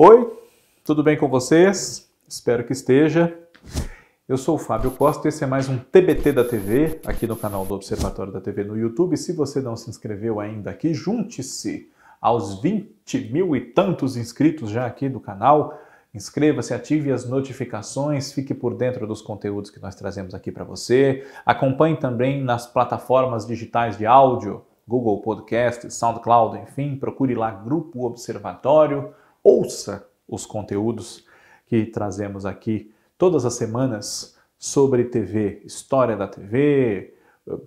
Oi, tudo bem com vocês? Espero que esteja. Eu sou o Fábio Costa e esse é mais um TBT da TV, aqui no canal do Observatório da TV no YouTube. Se você não se inscreveu ainda aqui, junte-se aos 20 mil e tantos inscritos já aqui do canal. Inscreva-se, ative as notificações, fique por dentro dos conteúdos que nós trazemos aqui para você. Acompanhe também nas plataformas digitais de áudio, Google Podcast, SoundCloud, enfim, procure lá Grupo Observatório. Ouça os conteúdos que trazemos aqui todas as semanas sobre TV, história da TV,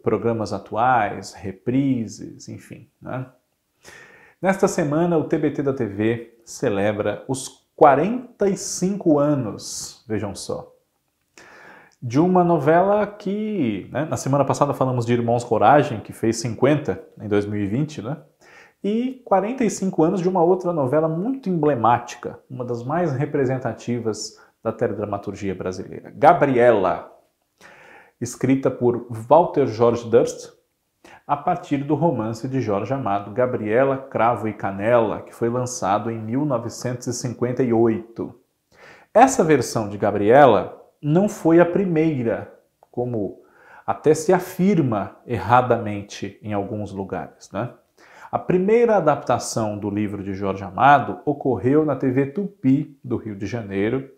programas atuais, reprises, enfim, né? Nesta semana, o TBT da TV celebra os 45 anos, vejam só, de uma novela que, né, na semana passada falamos de Irmãos Coragem, que fez 50 em 2020, né? E 45 anos de uma outra novela muito emblemática, uma das mais representativas da teledramaturgia brasileira, Gabriela, escrita por Walter George Durst, a partir do romance de Jorge Amado, Gabriela, Cravo e Canela, que foi lançado em 1958. Essa versão de Gabriela não foi a primeira, como até se afirma erradamente em alguns lugares, né? A primeira adaptação do livro de Jorge Amado ocorreu na TV Tupi, do Rio de Janeiro,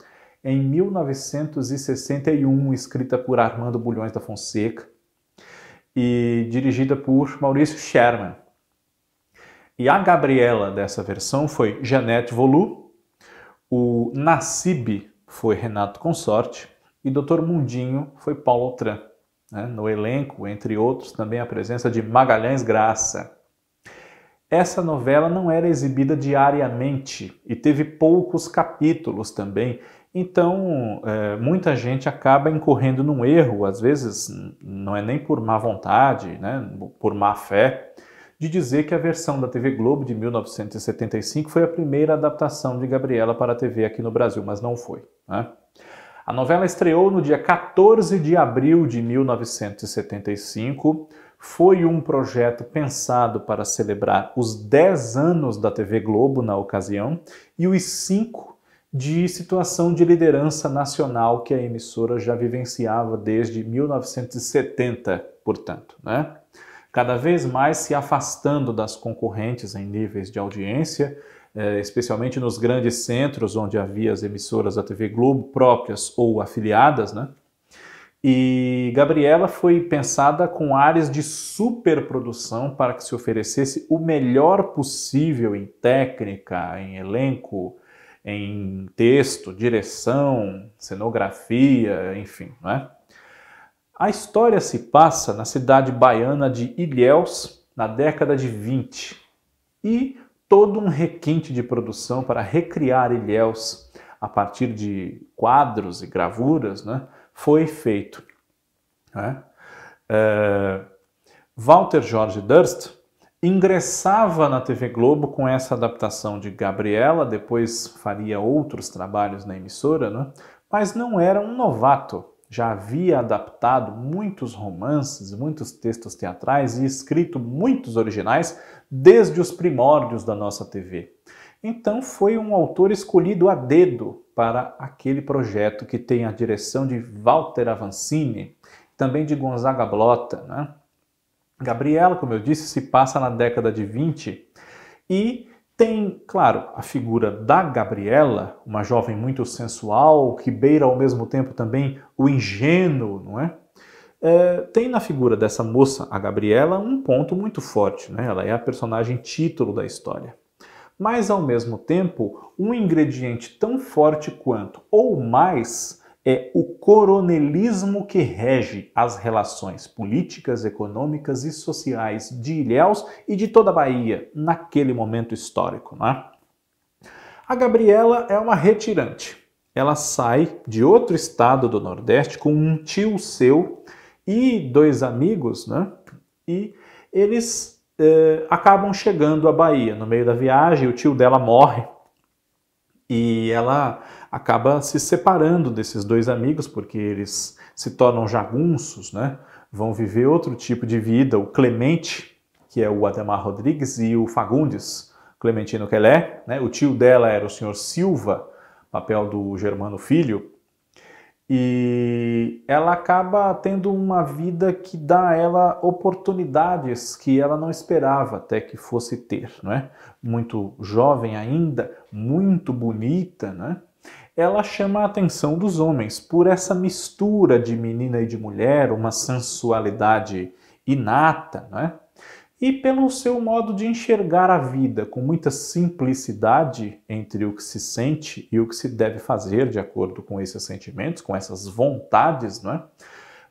em 1961, escrita por Armando Bulhões da Fonseca e dirigida por Maurício Sherman. E a Gabriela dessa versão foi Janete Volu, o Nassib foi Renato Consorte e Dr. Mundinho foi Paulo Autran. No elenco, entre outros, também a presença de Magalhães Graça. Essa novela não era exibida diariamente e teve poucos capítulos também, então muita gente acaba incorrendo num erro, às vezes não é nem por má vontade, né, por má fé, de dizer que a versão da TV Globo de 1975 foi a primeira adaptação de Gabriela para a TV aqui no Brasil, mas não foi, né? A novela estreou no dia 14 de abril de 1975, foi um projeto pensado para celebrar os 10 anos da TV Globo na ocasião e os 5 de situação de liderança nacional que a emissora já vivenciava desde 1970, portanto, né? Cada vez mais se afastando das concorrentes em níveis de audiência, especialmente nos grandes centros onde havia as emissoras da TV Globo próprias ou afiliadas, né? E Gabriela foi pensada com áreas de superprodução para que se oferecesse o melhor possível em técnica, em elenco, em texto, direção, cenografia, enfim, né? A história se passa na cidade baiana de Ilhéus, na década de 20, e todo um requinte de produção para recriar Ilhéus a partir de quadros e gravuras, né, foi feito. Né? Walter George Durst ingressava na TV Globo com essa adaptação de Gabriela, depois faria outros trabalhos na emissora, né, mas não era um novato. Já havia adaptado muitos romances, muitos textos teatrais e escrito muitos originais desde os primórdios da nossa TV. Então foi um autor escolhido a dedo para aquele projeto que tem a direção de Walter Avancini, também de Gonzaga Blota, né? Gabriela, como eu disse, se passa na década de 20 e tem, claro, a figura da Gabriela, uma jovem muito sensual, que beira ao mesmo tempo também o ingênuo, não é? Tem na figura dessa moça, a Gabriela, um ponto muito forte, né? Ela é a personagem título da história. Mas, ao mesmo tempo, um ingrediente tão forte quanto, ou mais, é o coronelismo que rege as relações políticas, econômicas e sociais de Ilhéus e de toda a Bahia, naquele momento histórico, né? A Gabriela é uma retirante. Ela sai de outro estado do Nordeste com um tio seu e 2 amigos, né? E eles acabam chegando à Bahia. No meio da viagem, o tio dela morre e ela acaba se separando desses 2 amigos porque eles se tornam jagunços, né? Vão viver outro tipo de vida. O Clemente, que é o Ademar Rodrigues, e o Fagundes, Clementino Quelé, né? O tio dela era o senhor Silva, papel do Germano Filho, e ela acaba tendo uma vida que dá a ela oportunidades que ela não esperava até que fosse ter, não é? Muito jovem ainda, muito bonita, né? Ela chama a atenção dos homens por essa mistura de menina e de mulher, uma sensualidade inata, né? E pelo seu modo de enxergar a vida com muita simplicidade entre o que se sente e o que se deve fazer de acordo com esses sentimentos, com essas vontades, não é?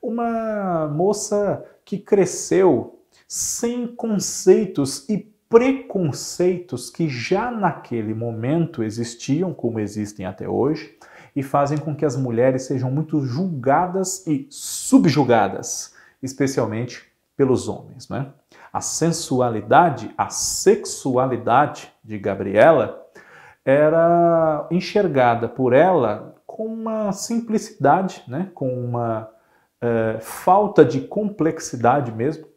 Uma moça que cresceu sem conceitos e preconceitos que já naquele momento existiam, como existem até hoje, e fazem com que as mulheres sejam muito julgadas e subjugadas, especialmente pelos homens, né? A sensualidade, a sexualidade de Gabriela era enxergada por ela com uma simplicidade, né? Com uma falta de complexidade mesmo,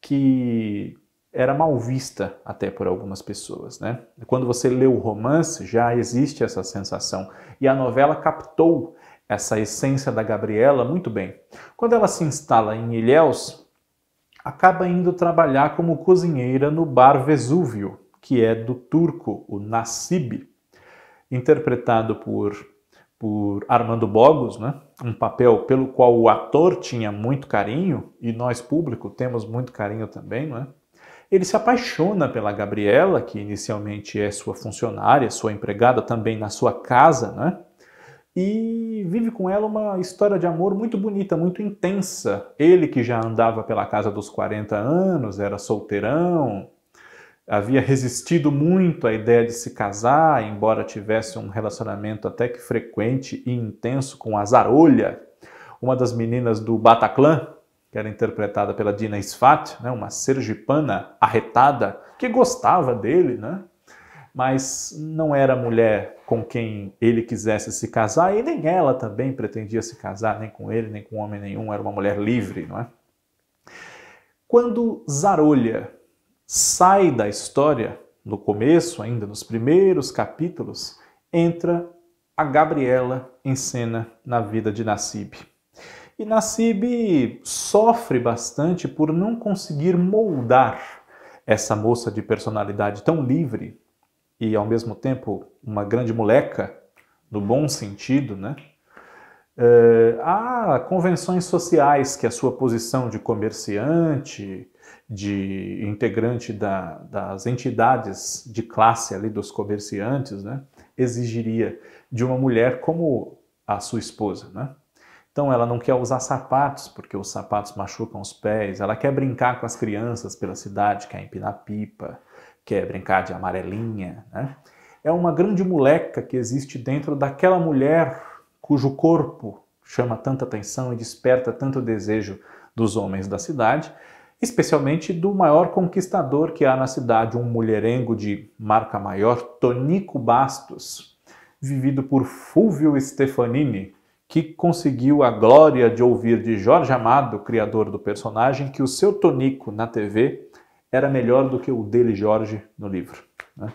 que era mal vista até por algumas pessoas, né? Quando você lê o romance, já existe essa sensação. E a novela captou essa essência da Gabriela muito bem. Quando ela se instala em Ilhéus, acaba indo trabalhar como cozinheira no bar Vesúvio, que é do turco, o Nassib, interpretado por Armando Bogos, né? Um papel pelo qual o ator tinha muito carinho, e nós, público, temos muito carinho também, não é? Ele se apaixona pela Gabriela, que inicialmente é sua funcionária, sua empregada também na sua casa, né? E vive com ela uma história de amor muito bonita, muito intensa. Ele que já andava pela casa dos 40 anos, era solteirão, havia resistido muito à ideia de se casar, embora tivesse um relacionamento até que frequente e intenso com a Zarolha, uma das meninas do Bataclan, que era interpretada pela Dina Sfat, né, uma sergipana arretada, que gostava dele, né? Mas não era mulher com quem ele quisesse se casar, e nem ela também pretendia se casar, nem com ele, nem com homem nenhum, era uma mulher livre, não é? Quando Zarolha sai da história, no começo, ainda nos primeiros capítulos, entra a Gabriela em cena na vida de Nassib. E Nassib sofre bastante por não conseguir moldar essa moça de personalidade tão livre e, ao mesmo tempo, uma grande moleca, no bom sentido, né? Há convenções sociais que a sua posição de comerciante, de integrante das entidades de classe ali dos comerciantes, né, exigiria de uma mulher como a sua esposa, né? Então ela não quer usar sapatos porque os sapatos machucam os pés, ela quer brincar com as crianças pela cidade, quer empinar pipa, quer brincar de amarelinha, né? É uma grande moleca que existe dentro daquela mulher cujo corpo chama tanta atenção e desperta tanto desejo dos homens da cidade, especialmente do maior conquistador que há na cidade, um mulherengo de marca maior, Tonico Bastos, vivido por Fulvio Stefanini, que conseguiu a glória de ouvir de Jorge Amado, criador do personagem, que o seu Tonico na TV era melhor do que o dele, Jorge, no livro, né?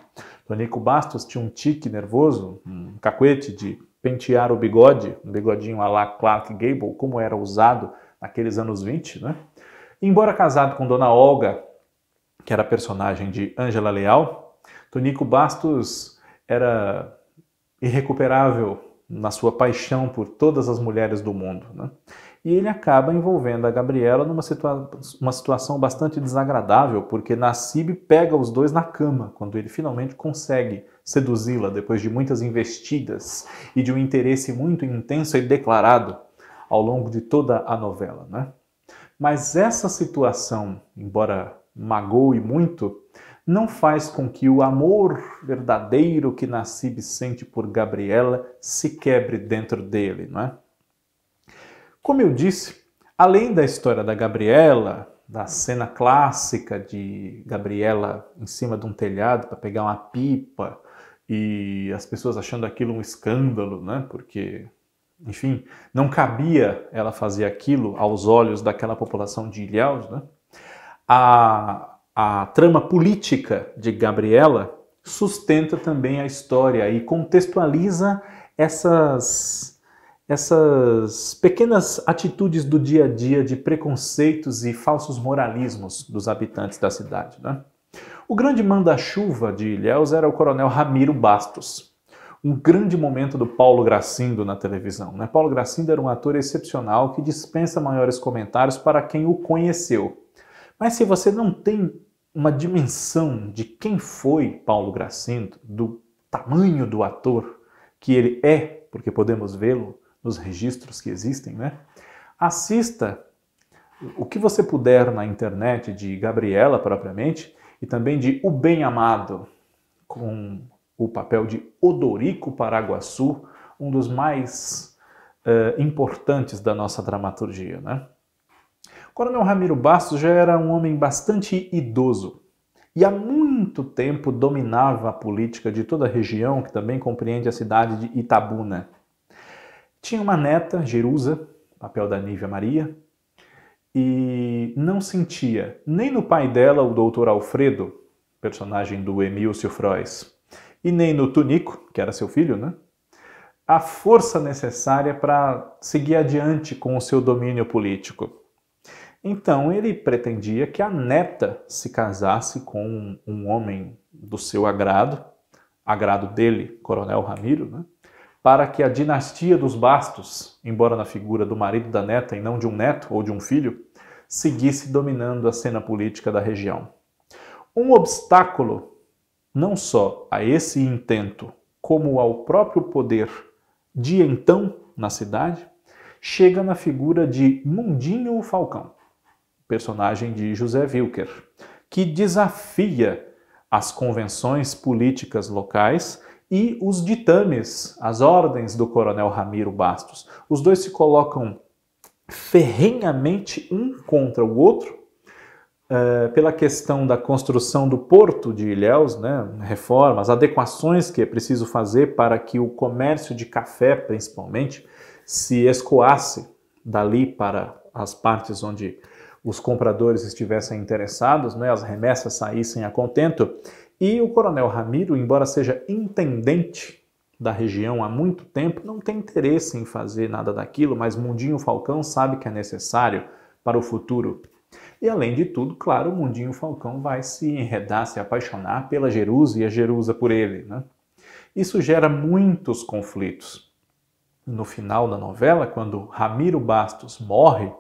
Tonico Bastos tinha um tique nervoso, um cacuete de pentear o bigode, um bigodinho à la Clark Gable, como era usado naqueles anos 20, né? Embora casado com Dona Olga, que era a personagem de Ângela Leal, Tonico Bastos era irrecuperável na sua paixão por todas as mulheres do mundo, né? E ele acaba envolvendo a Gabriela numa situação bastante desagradável, porque Nassib pega os dois na cama, quando ele finalmente consegue seduzi-la depois de muitas investidas e de um interesse muito intenso e declarado ao longo de toda a novela, né? Mas essa situação, embora magoe muito, não faz com que o amor verdadeiro que Nassib sente por Gabriela se quebre dentro dele, não é? Como eu disse, além da história da Gabriela, da cena clássica de Gabriela em cima de um telhado para pegar uma pipa e as pessoas achando aquilo um escândalo, né? Porque, enfim, não cabia ela fazer aquilo aos olhos daquela população de Ilhéus, né? A trama política de Gabriela sustenta também a história e contextualiza essas pequenas atitudes do dia a dia de preconceitos e falsos moralismos dos habitantes da cidade, né? O grande manda-chuva de Ilhéus era o coronel Ramiro Bastos. Um grande momento do Paulo Gracindo na televisão, né? Paulo Gracindo era um ator excepcional que dispensa maiores comentários para quem o conheceu. Mas se você não tem uma dimensão de quem foi Paulo Gracindo, do tamanho do ator que ele é, porque podemos vê-lo nos registros que existem, né? Assista o que você puder na internet de Gabriela propriamente e também de O Bem Amado, com o papel de Odorico Paraguaçu, um dos mais importantes da nossa dramaturgia, né? O coronel Ramiro Bastos já era um homem bastante idoso e há muito tempo dominava a política de toda a região, que também compreende a cidade de Itabuna. Tinha uma neta, Jerusa, papel da Nívia Maria, e não sentia nem no pai dela, o doutor Alfredo, personagem do Emílcio Frois, e nem no Tunico, que era seu filho, né, a força necessária para seguir adiante com o seu domínio político. Então ele pretendia que a neta se casasse com um homem do seu agrado dele, Coronel Ramiro, né, para que a dinastia dos Bastos, embora na figura do marido da neta e não de um neto ou de um filho, seguisse dominando a cena política da região. Um obstáculo não só a esse intento, como ao próprio poder de então na cidade, chega na figura de Mundinho Falcão, personagem de José Wilker, que desafia as convenções políticas locais e os ditames, as ordens do coronel Ramiro Bastos. Os dois se colocam ferrenhamente um contra o outro pela questão da construção do porto de Ilhéus, né, reformas, adequações que é preciso fazer para que o comércio de café, principalmente, se escoasse dali para as partes onde os compradores estivessem interessados, né, as remessas saíssem a contento. E o coronel Ramiro, embora seja intendente da região há muito tempo, não tem interesse em fazer nada daquilo, mas Mundinho Falcão sabe que é necessário para o futuro. E além de tudo, claro, o Mundinho Falcão vai se enredar, se apaixonar pela Jerusa e a Jerusa por ele, né? Isso gera muitos conflitos. No final da novela, quando Ramiro Bastos morre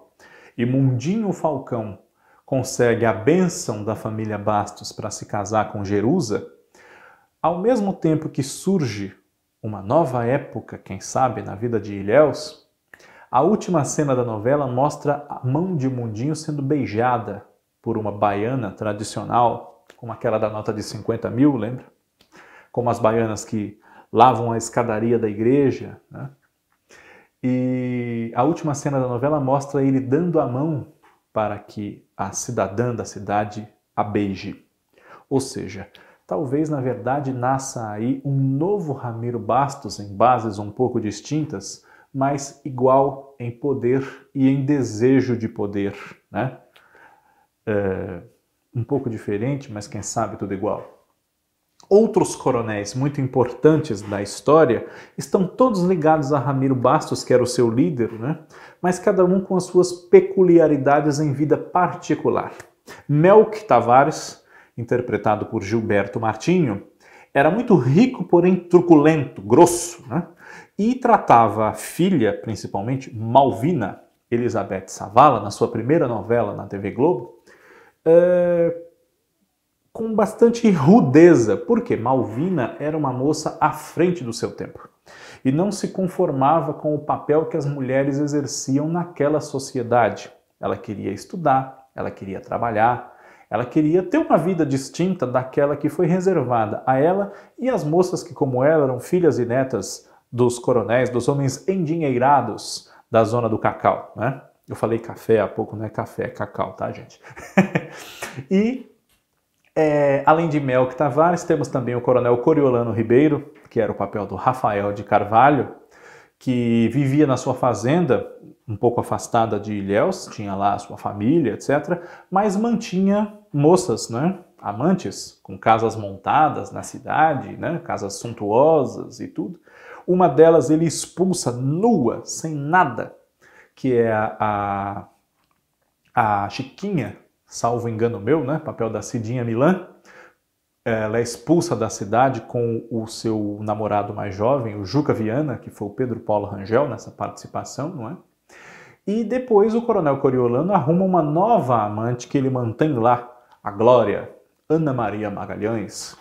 e Mundinho Falcão consegue a bênção da família Bastos para se casar com Jerusa, ao mesmo tempo que surge uma nova época, quem sabe, na vida de Ilhéus, a última cena da novela mostra a mão de Mundinho sendo beijada por uma baiana tradicional, como aquela da nota de 50 mil, lembra? Como as baianas que lavam a escadaria da igreja, né? E a última cena da novela mostra ele dando a mão para que a cidadã da cidade a beije. Ou seja, talvez na verdade nasça aí um novo Ramiro Bastos em bases um pouco distintas, mas igual em poder e em desejo de poder, né? Um pouco diferente, mas quem sabe tudo igual. Outros coronéis muito importantes da história estão todos ligados a Ramiro Bastos, que era o seu líder, né? Mas cada um com as suas peculiaridades em vida particular. Melk Tavares, interpretado por Gilberto Martinho, era muito rico, porém truculento, grosso, né? E tratava a filha, principalmente Malvina, Elizabeth Savala, na sua primeira novela na TV Globo, com bastante rudeza, porque Malvina era uma moça à frente do seu tempo e não se conformava com o papel que as mulheres exerciam naquela sociedade. Ela queria estudar, ela queria trabalhar, ela queria ter uma vida distinta daquela que foi reservada a ela e as moças que, como ela, eram filhas e netas dos coronéis, dos homens endinheirados da zona do cacau, né? Eu falei café há pouco, não é café, é cacau, tá, gente? E além de Melk Tavares, temos também o coronel Coriolano Ribeiro, que era o papel do Rafael de Carvalho, que vivia na sua fazenda, um pouco afastada de Ilhéus, tinha lá a sua família, etc., mas mantinha moças, né, amantes, com casas montadas na cidade, né? Casas suntuosas e tudo. Uma delas ele expulsa nua, sem nada, que é a Chiquinha, salvo engano meu, né? Papel da Cidinha Milan. Ela é expulsa da cidade com o seu namorado mais jovem, o Juca Viana, que foi o Pedro Paulo Rangel nessa participação, não é? E depois o Coronel Coriolano arruma uma nova amante que ele mantém lá, a Glória, Ana Maria Magalhães,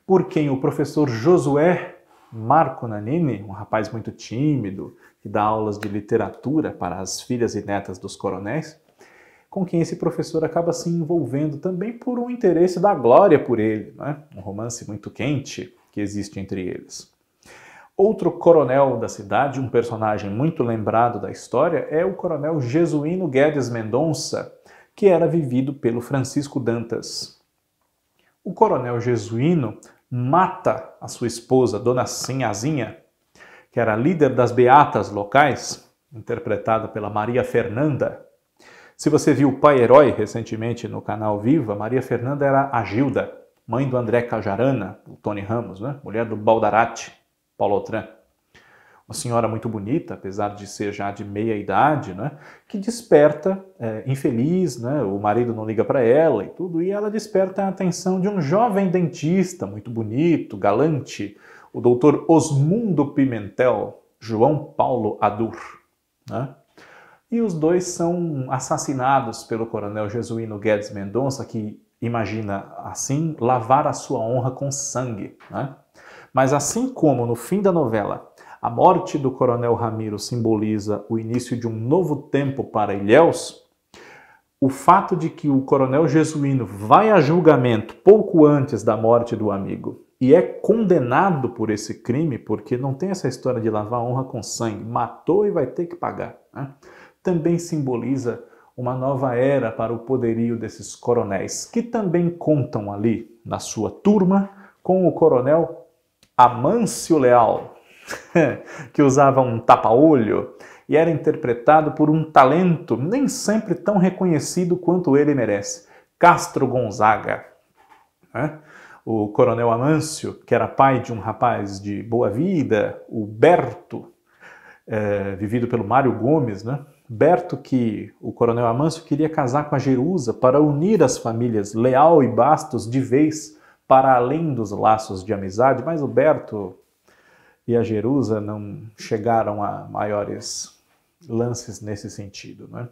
por quem o professor Josué Marco Nanini, um rapaz muito tímido, que dá aulas de literatura para as filhas e netas dos coronéis, com quem esse professor acaba se envolvendo também por um interesse da Glória por ele, né? Um romance muito quente que existe entre eles. Outro coronel da cidade, um personagem muito lembrado da história, é o coronel Jesuíno Guedes Mendonça, que era vivido pelo Francisco Dantas. O coronel Jesuíno mata a sua esposa, Dona Sinhazinha, que era líder das beatas locais, interpretada pela Maria Fernanda. Se você viu o Pai Herói recentemente no canal Viva, Maria Fernanda era a Gilda, mãe do André Cajarana, o Tony Ramos, né? Mulher do Baldarati, Paulo Autran. Uma senhora muito bonita, apesar de ser já de meia idade, né? Que desperta, infeliz, né? O marido não liga para ela e tudo, e ela desperta a atenção de um jovem dentista, muito bonito, galante, o doutor Osmundo Pimentel, João Paulo Adur, né? E os dois são assassinados pelo coronel Jesuíno Guedes Mendonça, que imagina, assim, lavar a sua honra com sangue, né? Mas assim como no fim da novela, a morte do coronel Ramiro simboliza o início de um novo tempo para Ilhéus, o fato de que o coronel Jesuíno vai a julgamento pouco antes da morte do amigo e é condenado por esse crime, porque não tem essa história de lavar a honra com sangue, matou e vai ter que pagar, né? Também simboliza uma nova era para o poderio desses coronéis, que também contam ali na sua turma com o coronel Amâncio Leal, que usava um tapa-olho e era interpretado por um talento nem sempre tão reconhecido quanto ele merece, Castro Gonzaga. O coronel Amâncio, que era pai de um rapaz de boa vida, o Berto, vivido pelo Mário Gomes, né? Berto, que o coronel Amâncio queria casar com a Jerusa para unir as famílias Leal e Bastos de vez para além dos laços de amizade, mas o Berto e a Jerusa não chegaram a maiores lances nesse sentido, né?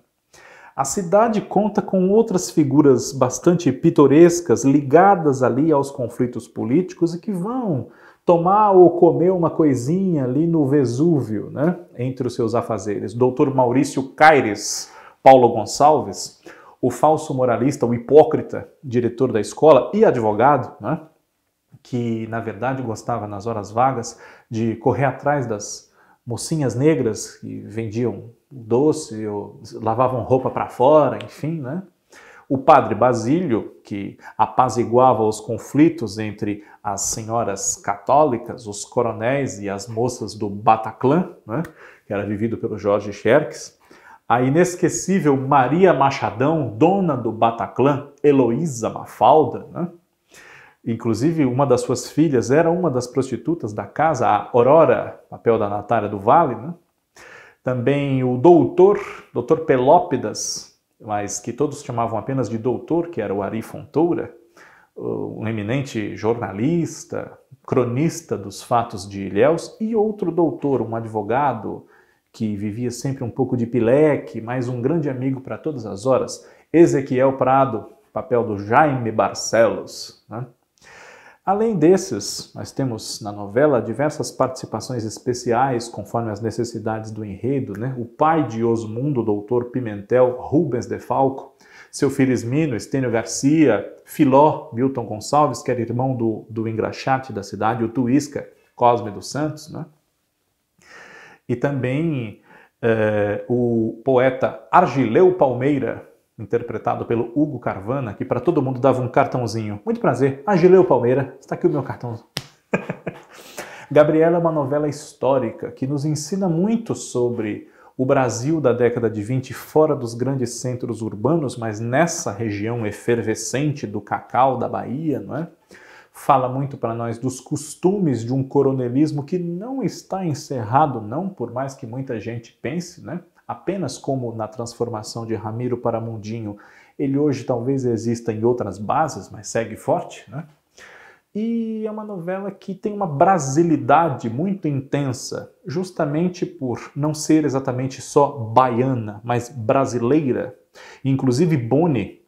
A cidade conta com outras figuras bastante pitorescas ligadas ali aos conflitos políticos e que vão tomar ou comer uma coisinha ali no Vesúvio, né? Entre os seus afazeres. Dr. Maurício Caires, Paulo Gonçalves, o falso moralista, o hipócrita, diretor da escola e advogado, né? Que na verdade gostava nas horas vagas de correr atrás das mocinhas negras que vendiam doce ou lavavam roupa para fora, enfim, né? O padre Basílio, que apaziguava os conflitos entre as senhoras católicas, os coronéis e as moças do Bataclan, né? Que era vivido pelo Jorge Xerxes. A inesquecível Maria Machadão, dona do Bataclan, Heloísa Mafalda, né? Inclusive, uma das suas filhas era uma das prostitutas da casa, a Aurora, papel da Natália do Vale, né? Também o doutor Pelópidas, mas que todos chamavam apenas de doutor, que era o Ari Fontoura, um eminente jornalista, cronista dos fatos de Ilhéus, e outro doutor, um advogado que vivia sempre um pouco de pileque, mas um grande amigo para todas as horas, Ezequiel Prado, papel do Jaime Barcelos, né? Além desses, nós temos na novela diversas participações especiais conforme as necessidades do enredo, né? O pai de Osmundo, doutor Pimentel, Rubens de Falco, seu filho Ismino, Estênio Garcia, Filó, Milton Gonçalves, que era irmão do engraxate da cidade, o Tuísca, Cosme dos Santos, né? E também o poeta Argileu Palmeira, interpretado pelo Hugo Carvana, que para todo mundo dava um cartãozinho. Muito prazer, Argileu Palmeira, está aqui o meu cartão. Gabriela é uma novela histórica que nos ensina muito sobre O Brasil da década de 20 fora dos grandes centros urbanos, mas nessa região efervescente do cacau da Bahia, não é? Fala muito para nós dos costumes de um coronelismo que não está encerrado, não, por mais que muita gente pense, né? Apenas como na transformação de Ramiro para Mundinho, ele hoje talvez exista em outras bases, mas segue forte, né? E é uma novela que tem uma brasilidade muito intensa, justamente por não ser exatamente só baiana, mas brasileira. Inclusive Boni,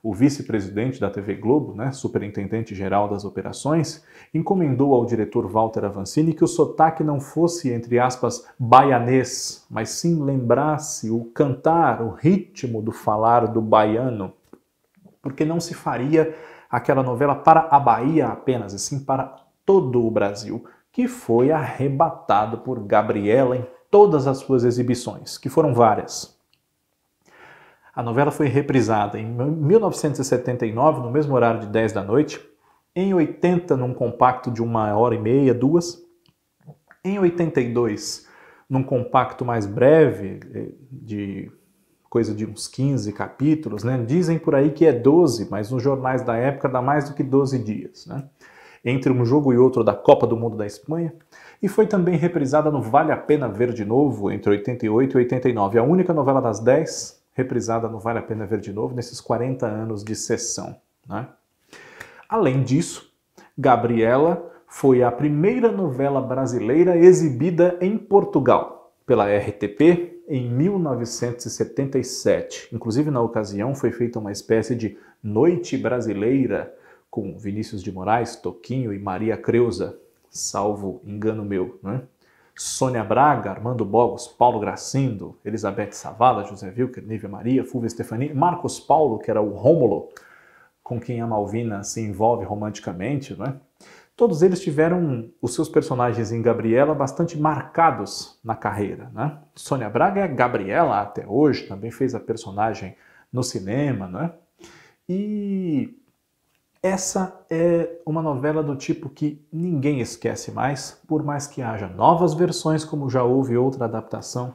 o vice-presidente da TV Globo, né, superintendente-geral das operações, encomendou ao diretor Walter Avancini que o sotaque não fosse, entre aspas, baianês, mas sim lembrasse o cantar, o ritmo do falar do baiano, porque não se faria aquela novela para a Bahia apenas, e sim para todo o Brasil, que foi arrebatado por Gabriela em todas as suas exibições, que foram várias. A novela foi reprisada em 1979, no mesmo horário de 10 da noite, em 80 num compacto de 1h30, 2, em 82 num compacto mais breve, de coisa de uns 15 capítulos, né? Dizem por aí que é 12, mas nos jornais da época dá mais do que 12 dias, né? Entre um jogo e outro da Copa do Mundo da Espanha, e foi também reprisada no Vale a Pena Ver de Novo, entre 88 e 89, a única novela das 10 reprisada no Vale a Pena Ver de Novo, nesses 40 anos de sessão, né? Além disso, Gabriela foi a primeira novela brasileira exibida em Portugal, pela RTP, em 1977. Inclusive, na ocasião, foi feita uma espécie de noite brasileira com Vinícius de Moraes, Toquinho e Maria Creuza, salvo engano meu, né? Sônia Braga, Armando Bogos, Paulo Gracindo, Elizabeth Savala, José Wilker, Nívia Maria, Fulvia Stefani, Marcos Paulo, que era o Rômulo, com quem a Malvina se envolve romanticamente, né? Todos eles tiveram os seus personagens em Gabriela bastante marcados na carreira, né? Sônia Braga é Gabriela até hoje, também fez a personagem no cinema, né? E essa é uma novela do tipo que ninguém esquece mais, por mais que haja novas versões, como já houve outra adaptação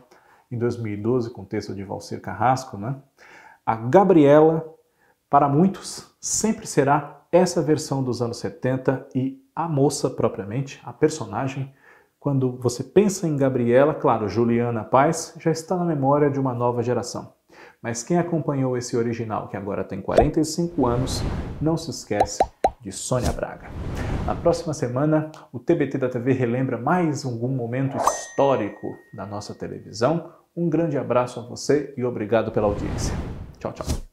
em 2012 com o texto de Valcir Carrasco, né? A Gabriela, para muitos, sempre será essa versão dos anos 70 e a moça propriamente, a personagem, quando você pensa em Gabriela, claro, Juliana Paz já está na memória de uma nova geração. Mas quem acompanhou esse original, que agora tem 45 anos, não se esquece de Sônia Braga. Na próxima semana, o TBT da TV relembra mais algum momento histórico da nossa televisão. Um grande abraço a você e obrigado pela audiência. Tchau, tchau.